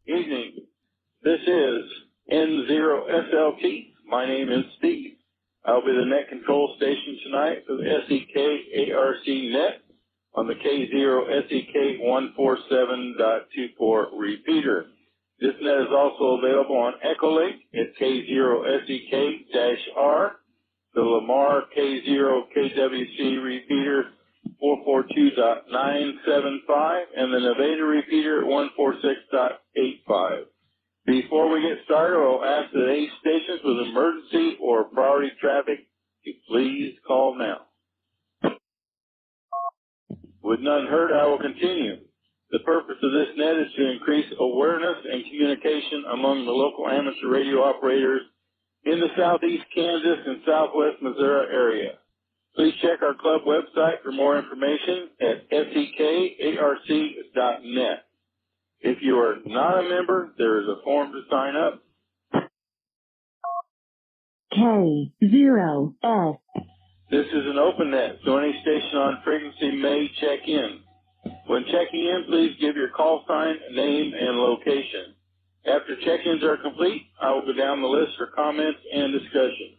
Evening. This is N0SLT. My name is Steve. I'll be the net control station tonight for the SEK-ARC net on the K0SEK147.24 repeater. This net is also available on Echolink at K0SEK-R, the Lamar K0KWC repeater 442.975, and the Nevada repeater at 146.85. Before we get started, I'll ask that any stations with emergency or priority traffic to please call now. With none heard, I will continue. The purpose of this net is to increase awareness and communication among the local amateur radio operators in the southeast Kansas and southwest Missouri area. Please check our club website for more information at sekarc.net. If you are not a member, there is a form to sign up. K0S. This is an open net, so any station on frequency may check in. When checking in, please give your call sign, name, and location. After check-ins are complete, I will go down the list for comments and discussion.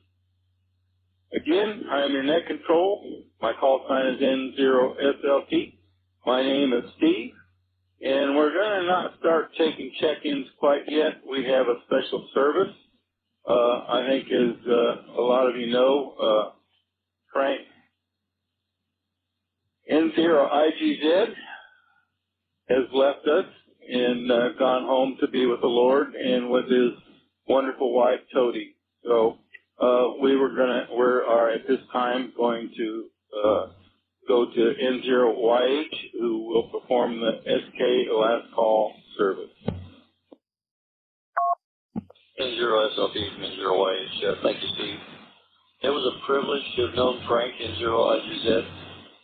Again, I am your net control. My call sign is N0SLT. My name is Steve. And we're going to not start taking check-ins quite yet. We have a special service. I think as a lot of you know, Frank N0IGZ has left us and gone home to be with the Lord and with his wonderful wife, Toady. So we are at this time going to go to N0YH, who will perform the SK last call service. N0SLT from N0YH. Thank you, Steve. It was a privilege to have known Frank N0IGZ.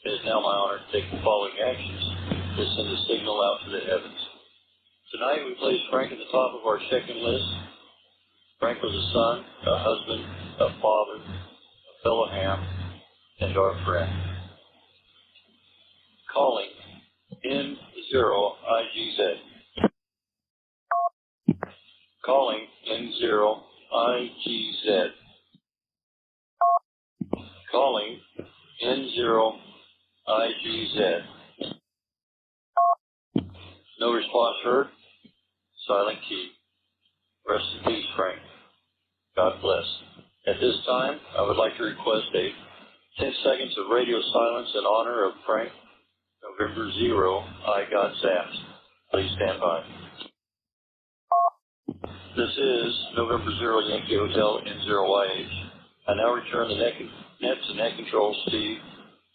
It is now my honor to take the following actions to send a signal out to the heavens. Tonight we place Frank at the top of our check-in list. Frank was a son, a husband, a father, a fellow ham, and our friend. Calling N0IGZ. Calling N0IGZ. Calling N0IGZ. No response heard. Silent key. Rest in peace, Frank. God bless. At this time, I would like to request a 10 seconds of radio silence in honor of Frank. November 0, I got zapped. Please stand by. This is November 0 Yankee Hotel N0YH. I now return the net to net control Steve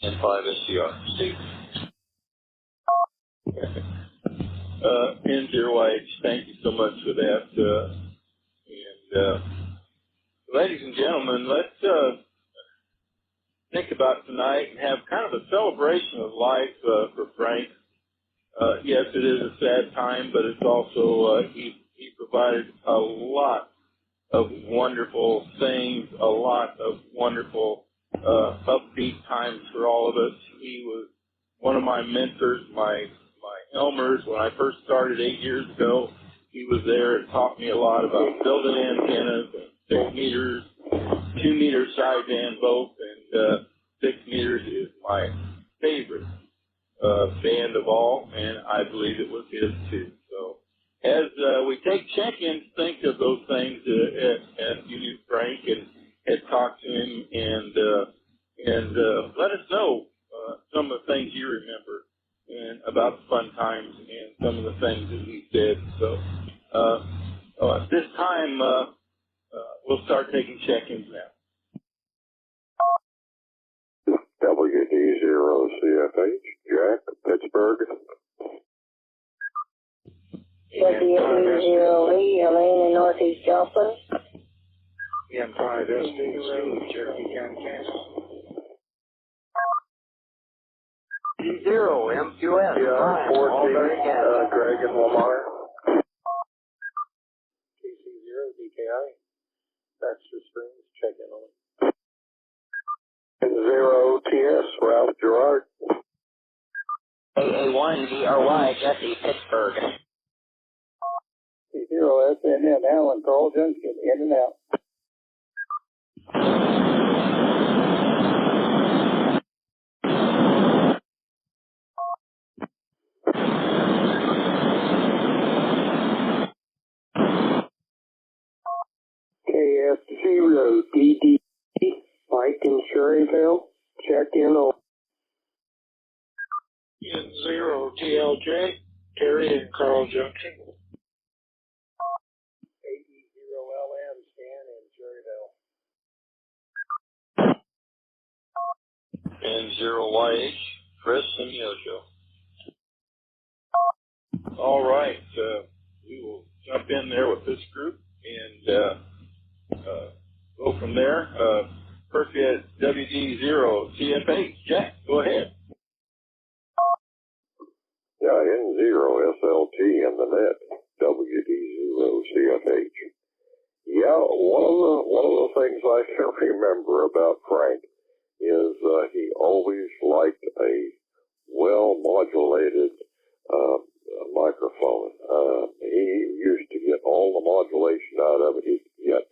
N5SCR. Steve. N0YH, thank you so much for that. Ladies and gentlemen, let's think about tonight and have kind of a celebration of life for Frank. Yes, it is a sad time, but it's also, he provided a lot of wonderful things, a lot of wonderful upbeat times for all of us. He was one of my mentors, my Elmers. When I first started 8 years ago, he was there and taught me a lot about building antennas and 6 meters, 2 meter sideband both, and 6 meters is my favorite band of all, and I believe it was his too. So as we take check-ins, think of those things as you knew Frank and had talked to him, and let us know some of the things you remember and about the fun times and some of the things that he said. So at this time, we'll start taking check-ins now. WD0CFH, Jack, Pittsburgh. WD0E, Helene in Northeast Joplin. M5SDC, Cherokee County, Kansas. D0, MQS, Yeah, 14, Greg and Lamar. KC0, DKI, Baxter Springs, check-in only. And 0TS, Ralph Gerard. AA1, DRY, Jesse, Pittsburgh. sitting in now in Carl Junction, in and out. KS0DD, Mike in Sherryville, check in on. N0 TLJ, Terry in Carl Junction. AD0LM, Stan in Sherryville. N0YH, Chris and Yojo. All right. We will jump in there with this group and go from there. First we had WD0 CFH. Jack, go ahead. Yeah, N0 SLT in the net, WD0 CFH. Yeah, one of the things I can remember about Frank is he always liked a well-modulated microphone. He used to get all the modulation out of it he could get,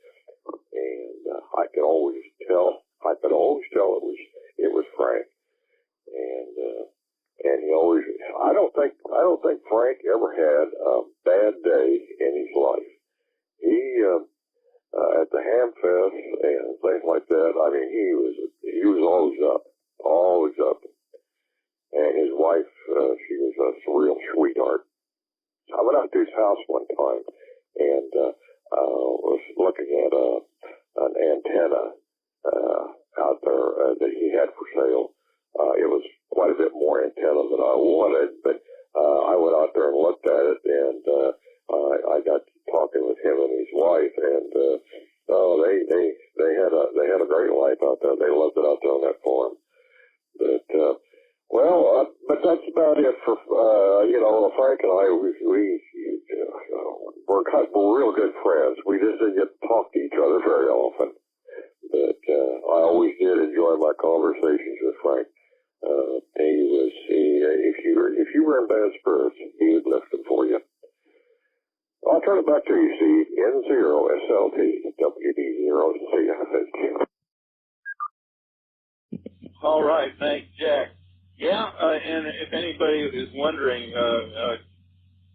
and I could always tell it was Frank. And he always, I don't think Frank ever had a bad day in his life. He at the Hamfest and things like that, I mean, he was always up. And his wife, she was a real sweetheart. I went out to his house one time and was looking at an antenna out there that he had for sale. It was quite a bit more antenna than I wanted, but I went out there and looked at it, and I got talking with him and his wife, and they had a great life out there. They loved it out there on that farm. But but that's about it for Frank and I. We're real good friends. We just didn't get to talk to each other very often, but I always did enjoy my conversations with Frank. If you were in bad spirits, he would lift them for you. I'll turn it back to you, Steve. N0 SLT WD0 CFH. All right, thanks, Jack. Yeah, and if anybody is wondering,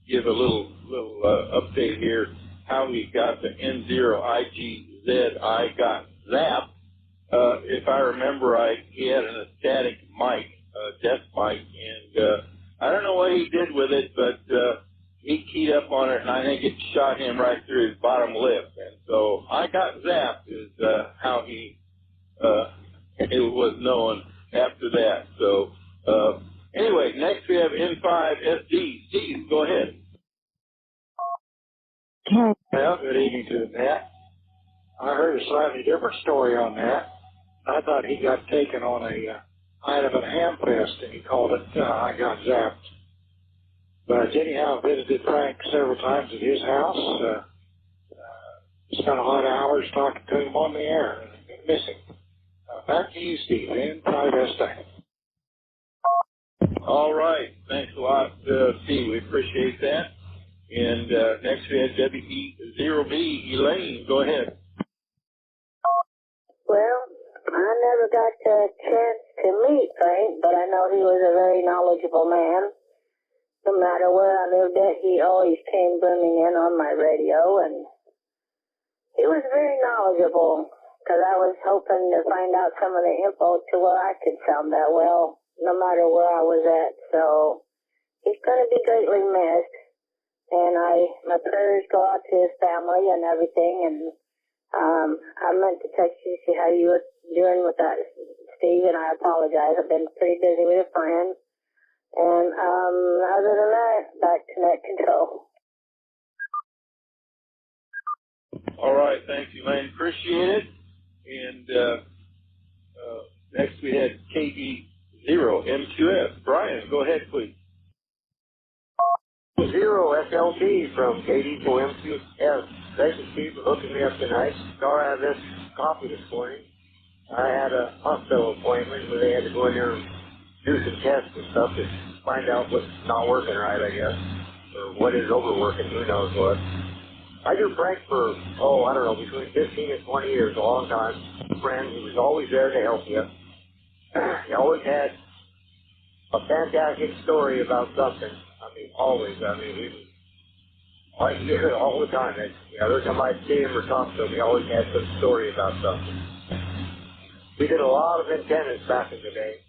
give a little update here how we got the N0IGZ. I got zapped. If I remember right, he had a static mic, desk mic, and I don't know what he did with it, but he keyed up on it, and I think it shot him right through his bottom lip. And so I got zapped is how he it was known after that. So anyway, next we have N5SD. Steve, go ahead. Well, good evening to that. I heard a slightly different story on that. I thought he got taken on a night of a Hamfest, and he called it I got zapped. But anyhow, I visited Frank several times at his house. Spent a lot of hours talking to him on the air, and I'm going to miss him. Back to you, Steve, and N5SD. All right. Thanks a lot, Steve. We appreciate that. And next we have WE0B. Elaine, go ahead. Well, I never got the chance to meet Frank, but I know he was a very knowledgeable man. No matter where I lived at, he always came booming in on my radio, and he was very knowledgeable, because I was hoping to find out some of the info to where I could sound that well, no matter where I was at. So he's going to be greatly missed, and my prayers go out to his family and everything. And I meant to text you to see how you were doing with that, Steve, and I apologize. I've been pretty busy with a friend. And other than that, back to net control. All right, thanks, Elaine. Appreciate it. And next we had KD0MQS. Brian, go ahead, please. 0 SLT from KD4MQS. Thank you, Steve, for hooking me up tonight. Sorry I missed coffee this morning. I had a hospital appointment where they had to go in there and do some tests and stuff to find out what's not working right, I guess. Or what is overworking, who knows what. I knew Frank for, I don't know, between 15 and 20 years, a long time. Friend, he was always there to help you. He always had a fantastic story about something. I mean, always. I mean, he was like all the time. Every time I'd see him or talk to him, he always had some story about something. We did a lot of antennas back in the day.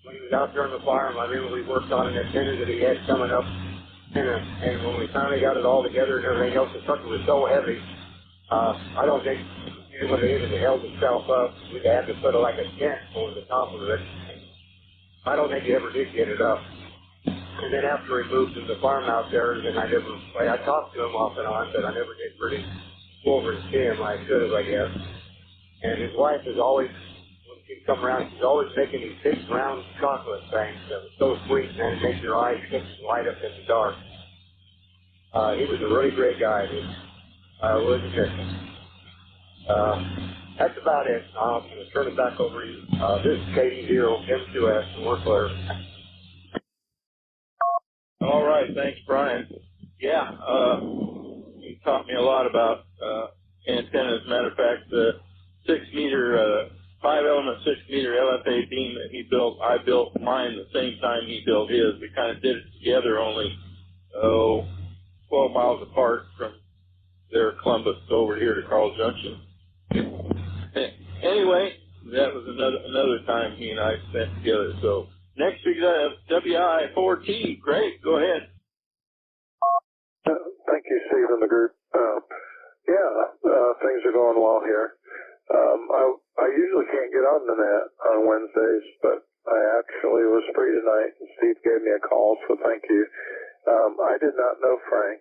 When he was out there on the farm, I remember we worked on an antenna that he had coming up. And when we finally got it all together and everything else, the sucker was so heavy, I don't think it would have even held itself up. We'd have to put like a tent over the top of it. I don't think he ever did get it up. And then after we moved to the farm out there, then I talked to him off and on, but I never did really go over and see him. I should have, I guess. And his wife is always, when she'd come around, she's always making these big round chocolate things that was so sweet, and it makes your eyes light up in the dark. He was a really great guy. I was miss him. That's about it. I'm going to turn it back over to you. This is K1KOS from Ohhhh-VER. All right, thanks, Brian. Yeah, you taught me a lot about antennas. As a matter of fact, the 6-meter, 5-element 6-meter LFA beam that he built, I built mine the same time he built his. We kind of did it together, only 12 miles apart from there, Columbus, over here to Carl Junction. Anyway, that was another time he and I spent together. So next we got WI4T. Great, go ahead. Thank you, Steve, and the group. Things are going well here. I usually can't get on the net on Wednesdays, but I actually was free tonight, and Steve gave me a call, so thank you. I did not know Frank,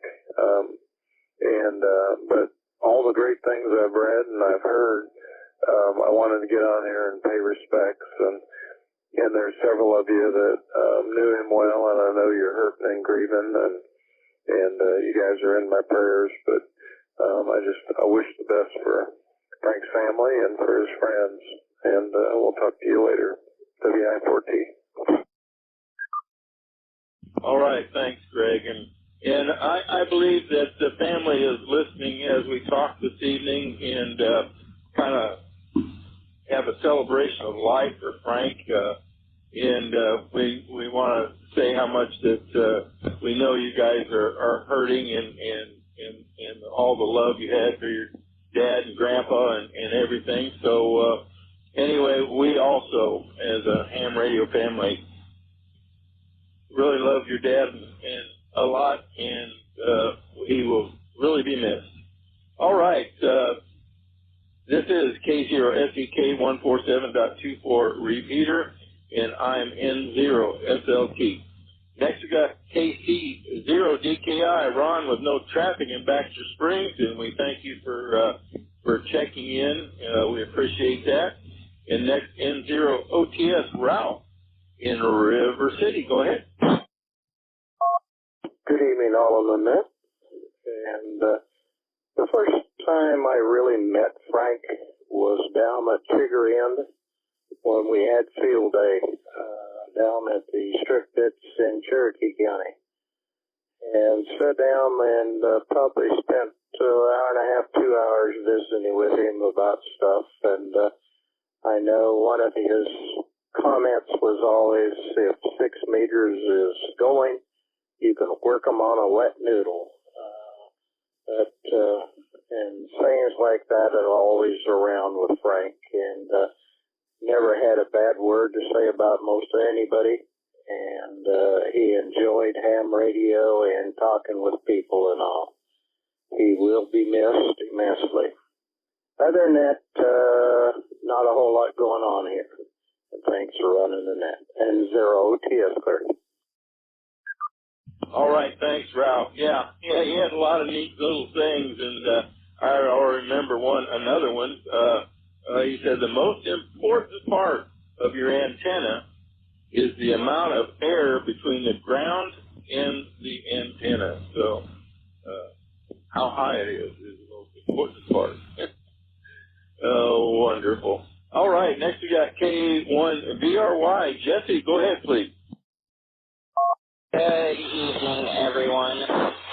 but all the great things I've read and I've heard, I wanted to get on here and pay respects, and there's several of you that knew him well, and I know you're hurting and grieving, and you guys are in my prayers, but I wish the best for Frank's family and for his friends, and we'll talk to you later. WI4T. All right, thanks, Greg. And I believe that the family is listening as we talk this evening and kind of have a celebration of life for Frank. We want to say how much that we know you guys are hurting and all the love you had for your dad and grandpa and everything. So anyway, we also, as a ham radio family, really love your dad and a lot, and he will really be missed. All right, this is K0SEK147.24 repeater, and I'm N0SLT. Next we got KC0DKI, Ron with no traffic in Baxter Springs, and we thank you for checking in. We appreciate that. And next, N0OTS, Ralph in River City. Go ahead. Good evening, all of them. And the first time I really met Frank was down at Trigger End when we had field day down at the Strict Bits in Cherokee County. And sat down and probably spent an hour and a half, 2 hours visiting with him about stuff. And I know one of his comments was always, if 6 meters is going, you can work them on a wet noodle. And sayings like that are always around with Frank, and never had a bad word to say about most of anybody. And he enjoyed ham radio and talking with people and all. He will be missed immensely. Other than that, not a whole lot going on here. And thanks for running the net. And 0OTS clear. All right, thanks, Ralph. Yeah, he had a lot of neat little things, and I already remember another one. He said the most important part of your antenna is the amount of air between the ground and the antenna. So how high it is the most important part. Oh, wonderful. All right, next we got K1VRY. Jesse, go ahead, please. Good evening, everyone.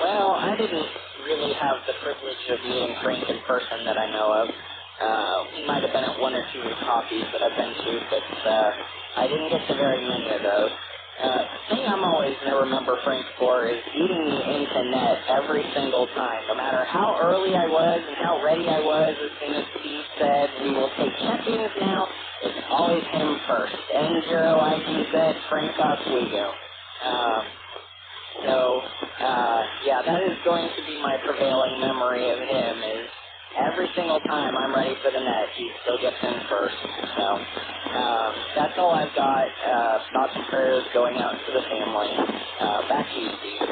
Well, I didn't really have the privilege of meeting Frank in person that I know of. We might have been at one or two coffees that I've been to, but I didn't get to very many of those. The thing I'm always going to remember Frank for is beating me into net every single time. No matter how early I was and how ready I was, as soon as Steve said, we will take check-ins now, it's always him first. N0IGZ, Frank Oswego. Yeah, that is going to be my prevailing memory of him, is every single time I'm ready for the net, he still gets in first. So, that's all I've got. Thoughts and prayers going out to the family. Back to you, Steve.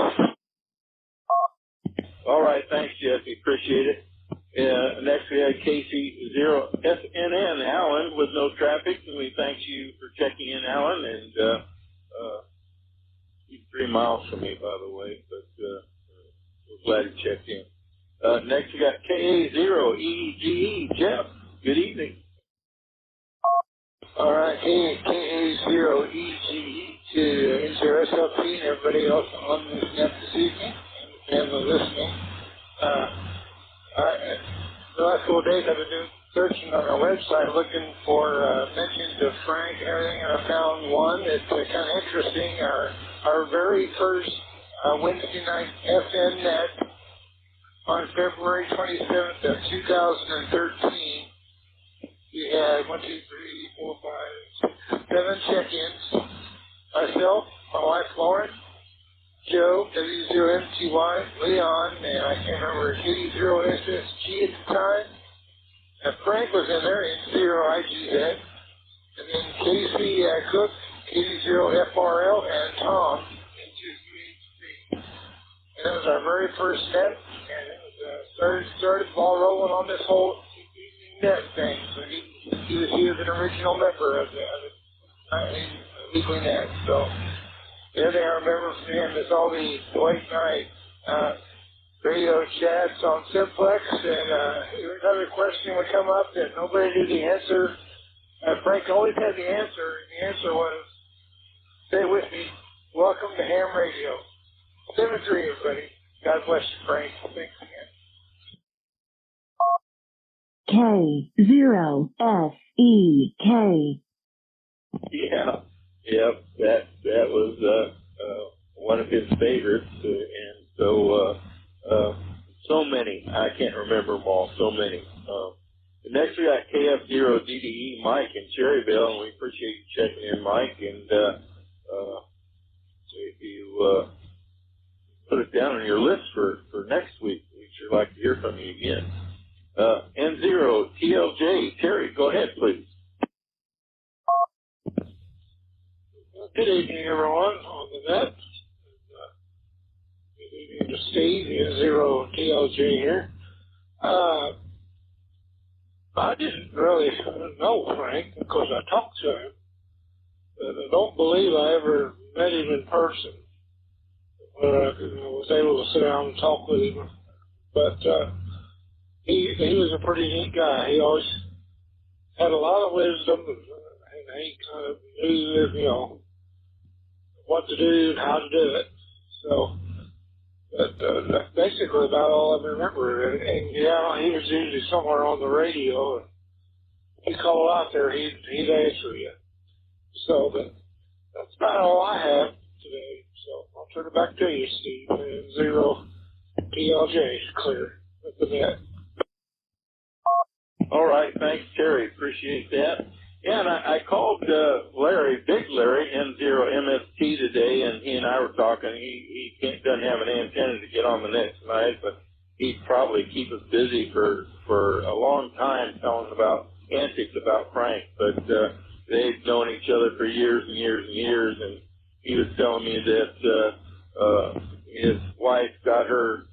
All right, thanks, Jesse. Appreciate it. Next we had KC0FNN, Alan, with no traffic, and we thank you for checking in, Alan, and he's 3 miles from me, by the way, but we're glad you checked in. Next we got KA0EGE, Jeff. Good evening. All right, KA0EGE to NCRSLP and everybody else on this net this evening and the listening. The last couple of days I've been doing searching on our website looking for mentions of Frank and everything, and I found one that's kind of interesting. Our very first Wednesday night FN net on February 27th of 2013. We had 1, 2, 3, 4, 5, 7 check-ins. Myself, my wife Lauren, Joe, W0MTY, Leon, and I can't remember, K0SSG at the time. And Frank was in there, N0IGZ. And then Casey Cook, K0FRL, and Tom, N2UHC. And that was our very first net. And it was started the ball rolling on this whole net thing. So he was an original member of the weekly net. So the other thing I remember from him is all the late night radio chats on Simplex, and another question would come up that nobody knew the answer. Frank always had the answer, and the answer was, stay with me, welcome to ham radio. 7-3, everybody. God bless you, Frank. Thanks again. K0SEK. Yeah, yep, that was one of his favorites, and so many. I can't remember them all. So many. Next we got KF0DDE Mike in Cherryville, and we appreciate you checking in, Mike. And if you put it down on your list for next week, we'd sure like to hear from you again. N0TLJ, Terry, go ahead, please. Good evening, everyone, on the net. Good evening to Steve, N0TLJ here. I didn't really know Frank because I talked to him, but I don't believe I ever met him in person. But I was able to sit down and talk with him. But he was a pretty neat guy. He always had a lot of wisdom, and he kind of knew, what to do and how to do it. So, but that's basically about all I remember. And yeah, he was usually somewhere on the radio, and you call out there, he'd answer you. So, but that's about all I have today. So I'll turn it back to you, Steve. And 0TLJ is clear with the net. All right, thanks, Terry. Appreciate that. Yeah, and I called Larry, Big Larry, N0MST today, and he and I were talking. He doesn't have an antenna to get on the net tonight, but he'd probably keep us busy for a long time telling about antics about Frank. But they'd known each other for years and years and years, and he was telling me that his wife got her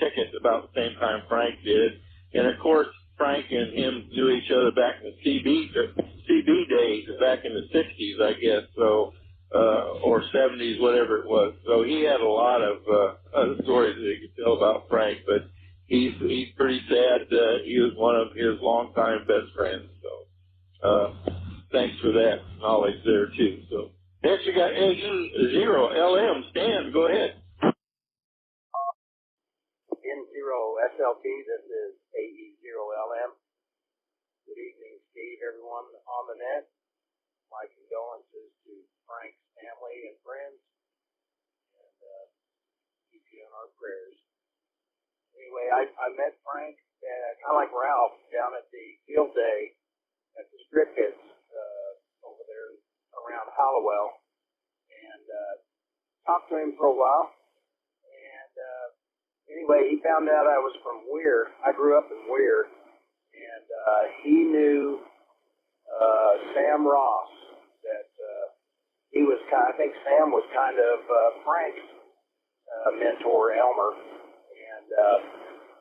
ticket about the same time Frank did, and of course Frank and him knew each other back in the CB days, back in the 60s, I guess, so, or 70s, whatever it was. So he had a lot of other stories that he could tell about Frank, but he's pretty sad. He was one of his longtime best friends. So thanks for that knowledge there, too. So next we got NE0LM. Stan, go ahead. SLT, this is AE0LM. Good evening, Steve, everyone on the net. My condolences to Frank's family and friends, and keep you in our prayers. Anyway, I met Frank, kind of like Ralph, down at the field day at the strip pits over there around Hallowell, and talked to him for a while. And anyway, he found out I was from Weir. I grew up in Weir, and he knew Sam Ross. That he was I think Sam was kind of Frank's mentor, Elmer. And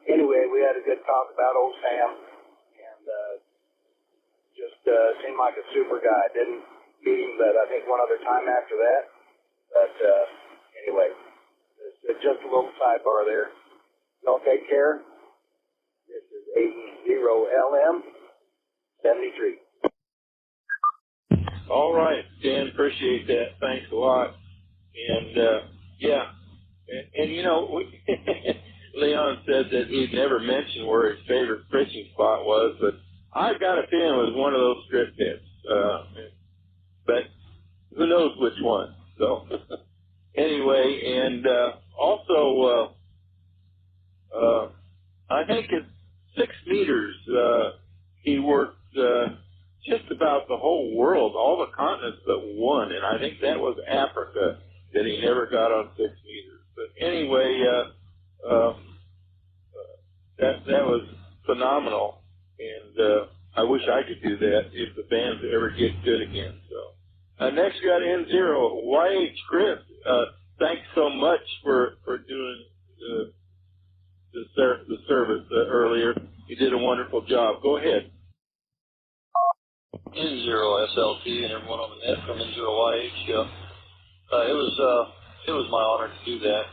anyway, we had a good talk about old Sam, and just seemed like a super guy. Didn't meet him, but I think one other time after that. But anyway, it's just a little sidebar there. Y'all take care. This is AE0LM 73. All right, Dan, appreciate that. Thanks a lot. And, yeah, and you know, Leon said that he'd never mentioned where his favorite fishing spot was, but I've got a feeling it was one of those strip pits. But who knows which one. So, anyway, and also, I think at 6 meters, he worked just about the whole world, all the continents but one, and I think that was Africa that he never got on 6 meters. But anyway, that was phenomenal, and I wish I could do that if the bands ever get good again. So next we got N0 YH Chris. Thanks so much for doing the service earlier. You did a wonderful job. Go ahead. N0SLT and everyone on the net from N0YH. It was my honor to do that.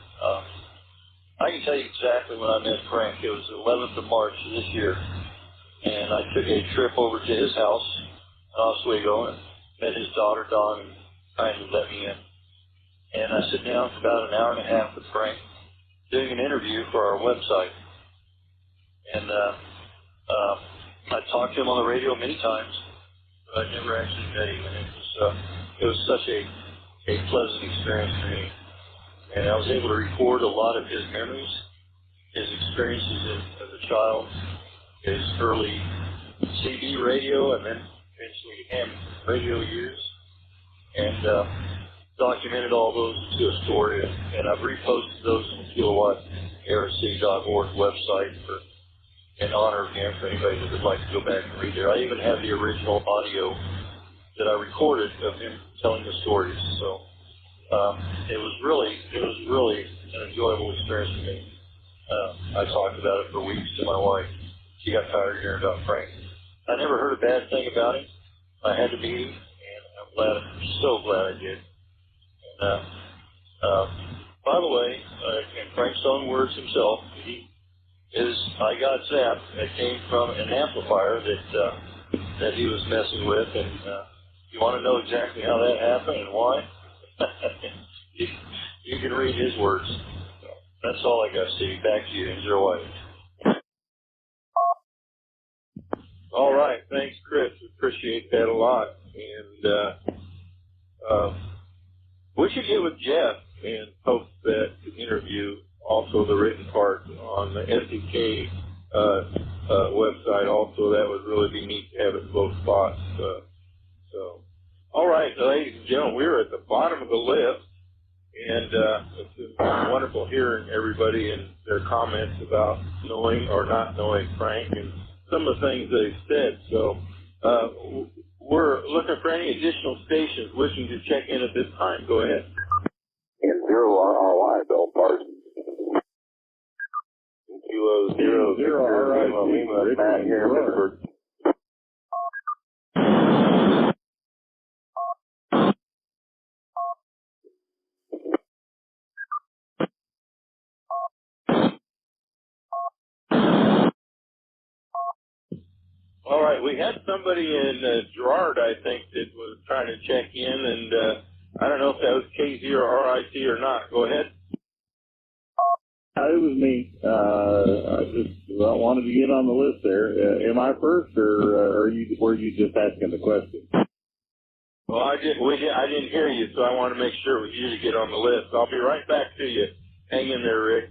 I can tell you exactly when I met Frank. It was the 11th of March this year, and I took a trip over to his house in Oswego and met his daughter Dawn, and kindly let me in. And I sit down for about an hour and a half with Frank, doing an interview for our website. And I talked to him on the radio many times, but I never actually met him, and it was such a pleasant experience for me. And I was able to record a lot of his memories, his experiences as a child, his early CB radio, and then eventually ham radio years, and documented all those into a story. And I've reposted those on the KilowattARC.org website in honor of him, for anybody that would like to go back and read there. I even have the original audio that I recorded of him telling the stories. So it was really an enjoyable experience for me. I talked about it for weeks to my wife. She got tired of hearing about Frank. I never heard a bad thing about him. I had to meet him, and I'm so glad I did. And by the way, in Frank's own words himself, I got zapped. It came from an amplifier that he was messing with, and you want to know exactly how that happened and why? you can read his words. So that's all I got, Steve. Back to you. Enjoy life. All right. Thanks, Chris. Appreciate that a lot. And we should get with Jeff and post that interview, also the written part, on the SDK website also. That would really be neat to have it in both spots. All right, ladies and gentlemen, we're at the bottom of the list, and it's been wonderful hearing everybody and their comments about knowing or not knowing Frank and some of the things they've said. So we're looking for any additional stations wishing to check in at this time. Go ahead. N0RRY, Bill Parsons. Kilo 00 Lima, Matt here in Pittsburgh. All right, we had somebody in Gerard, I think, that was trying to check in, and I don't know if that was K0RIC or not. Go ahead. Yeah, it was me. I just wanted to get on the list there. Am I first, or were you just asking the question? Well, I didn't hear you, so I want to make sure it was you to get on the list. I'll be right back to you. Hang in there, Rick.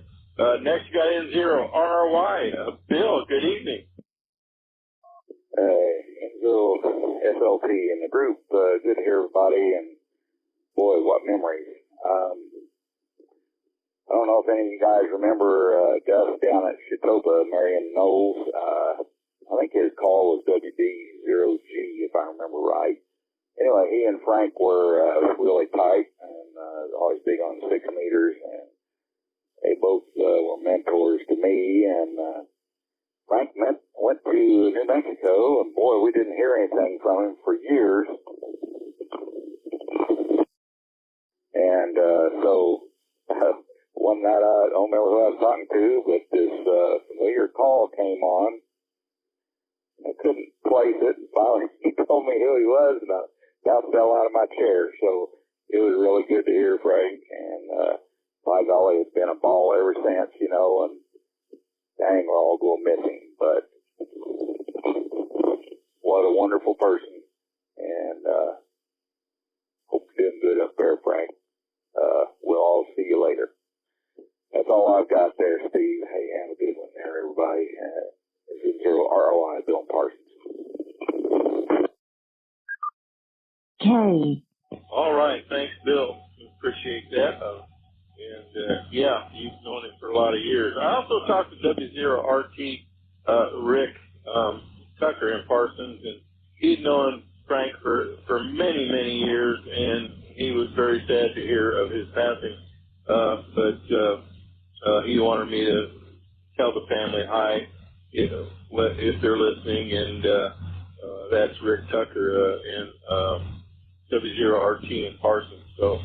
Next guy in zero, RRY. Bill, good evening. Bill, SLT in the group. Good to hear everybody, and boy, what memories. I don't know if any of you guys remember Gus down at Chitopa, Marion Knowles. I think his call was WD0G, if I remember right. Anyway, he and Frank were really tight and always big on 6 meters, and they both were mentors to me. And Frank went to New Mexico, and boy, we didn't hear anything from him for years. And so one night, I don't remember who I was talking to, but this familiar call came on. I couldn't place it, and finally he told me who he was, and I about fell out of my chair. So it was really good to hear Frank, and by golly, it's been a ball ever since, you know, and dang, we're all going missing. But what a wonderful person, and hope you're doing good up there, Frank. We'll all see you later. That's all I've got there, Steve. Hey, have a good one there, everybody. This is Zero ROI, Bill Parsons. K. All right, thanks, Bill. Appreciate that. Yeah, you've known him for a lot of years. I also talked to W0RT Rick Tucker in Parsons, and he'd known Frank for many, many years, and he was very sad to hear of his passing. But he wanted me to tell the family hi, if they're listening, and that's Rick Tucker in W0RT in Parsons. So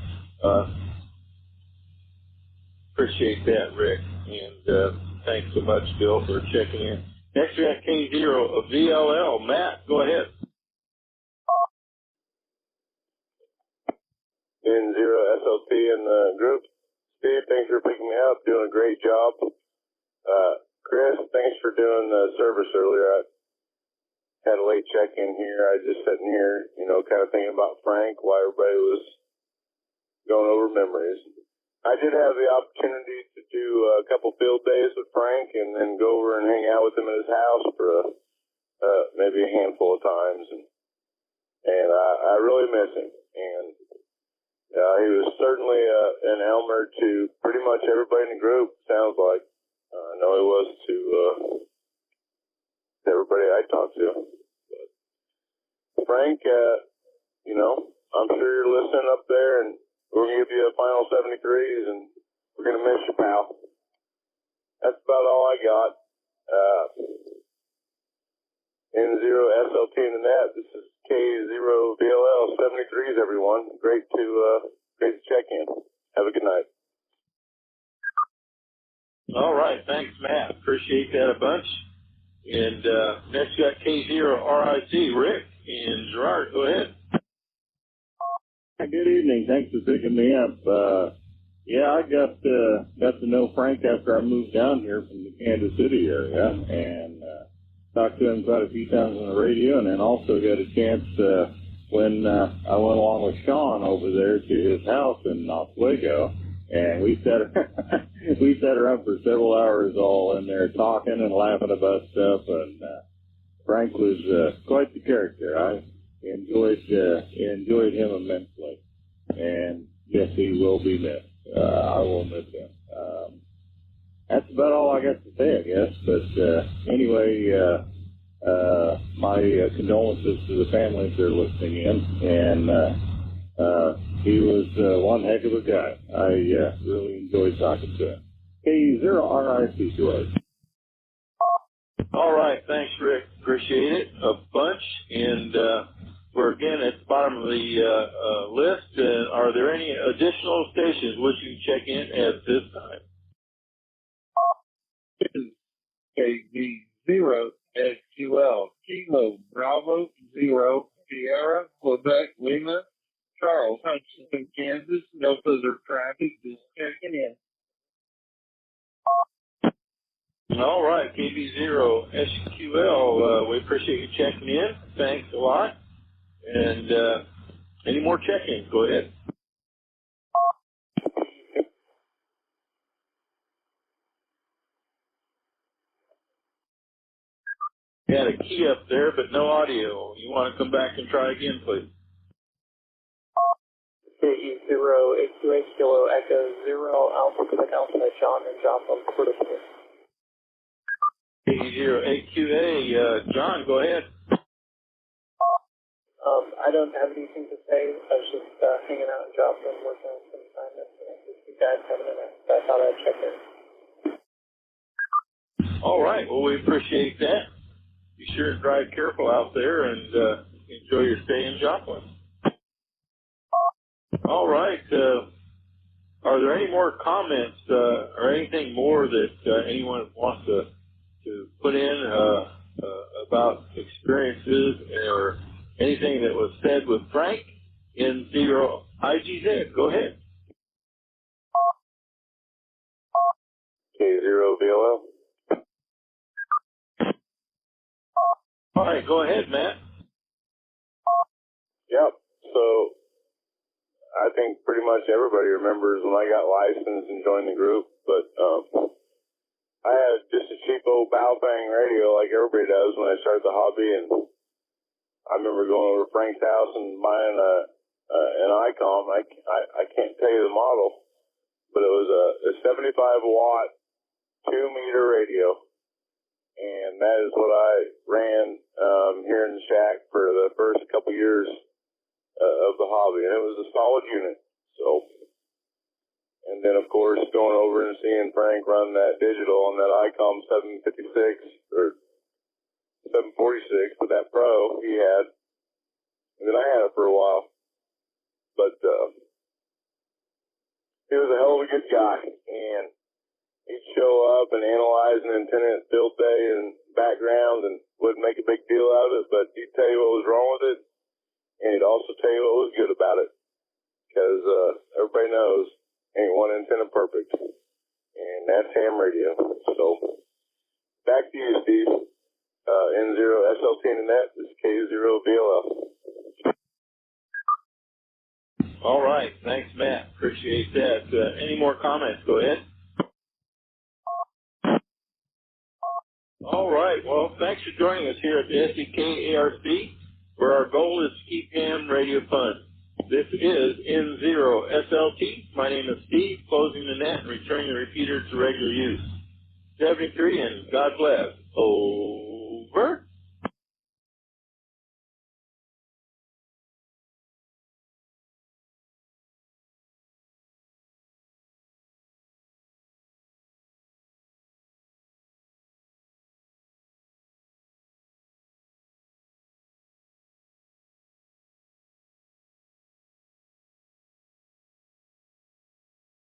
appreciate that, Rick, and thanks so much, Bill, for checking in. Next we got K0 of VLL. Matt, go ahead. N0 SLT in the group. Steve, thanks for picking me up. Doing a great job. Chris, thanks for doing the service earlier. I had a late check-in here. I was just sitting here, kind of thinking about Frank, why everybody was going over memories. I did have the opportunity to do a couple field days with Frank and then go over and hang out with him at his house for maybe a handful of times. And I really miss him. And he was certainly an Elmer to pretty much everybody in the group, sounds like. I know he was to everybody I talked to. But Frank, I'm sure you're listening up there, and we're going to give you a final 73s, and we're going to miss you, pal. That's about all I got. N0 SLT in the net. This is K0 VLL 73s, everyone. Great to check in. Have a good night. All right, thanks, Matt. Appreciate that a bunch. And next we got K0RIC, Rick and Gerard. Go ahead. Good evening. Thanks for picking me up. I got to know Frank after I moved down here from the Kansas City area, and talked to him quite a few times on the radio, and then also got a chance when I went along with Sean over there to his house in Oswego, and we sat around for several hours all in there talking and laughing about stuff, and Frank was quite the character. I enjoyed him immensely, and yes, he will be missed. I will miss him. That's about all I got to say, I guess. But anyway, my condolences to the families that are listening in, and he was one heck of a guy. I really enjoyed talking to him. K0RIC to us. All right, thanks, Rick. Appreciate it a bunch. And we're again at the bottom of the list. Are there any additional stations which you can check in at this time? KB0 SQL Kilo Bravo 0 Sierra Quebec Lima Charles Hutchinson, Kansas. No further traffic. Just checking in. checking in. Thanks a lot. And any more check-ins? Go ahead. You had a key up there, but no audio. You want to come back and try again, please? KE082H Kilo Echo 0 Alpha Quebec Alpha John and Joplin, Florida. KE082A, John, go ahead. I don't have anything to say. I was just hanging out in Joplin, working on some assignments. You guys having an I thought I'd check in. All right. Well, we appreciate that. Be sure to drive careful out there and enjoy your stay in Joplin. All right. Are there any more comments or anything more that anyone wants to put in about experiences or anything that was said with Frank in Zero IGZ? Go ahead. K0VLL. All right, go ahead, Matt. Yep. So I think pretty much everybody remembers when I got licensed and joined the group, but I had just a cheap old Baofeng radio like everybody does when I started the hobby, and I remember going over to Frank's house and buying an ICOM. I can't tell you the model, but it was a 75 watt 2-meter radio. And that is what I ran here in the shack for the first couple years of the hobby. And it was a solid unit. So, and then, of course, going over and seeing Frank run that digital on that ICOM 756 or 746 with that Pro he had. And then I had it for a while. But he was a hell of a good guy. And he'd show up and analyze an antenna at field day and background and wouldn't make a big deal out of it, but he'd tell you what was wrong with it, and he'd also tell you what was good about it, because everybody knows ain't one antenna perfect, and that's ham radio. So back to you, Steve. N0 SLT in the net. This is K0VLL. All right. Thanks, Matt. Appreciate that. Any more comments? Go ahead. All right. Well, thanks for joining us here at the SEK ARC, where our goal is to keep ham radio fun. This is N0 SLT. My name is Steve, closing the net and returning the repeater to regular use. 73, and God bless. Oh.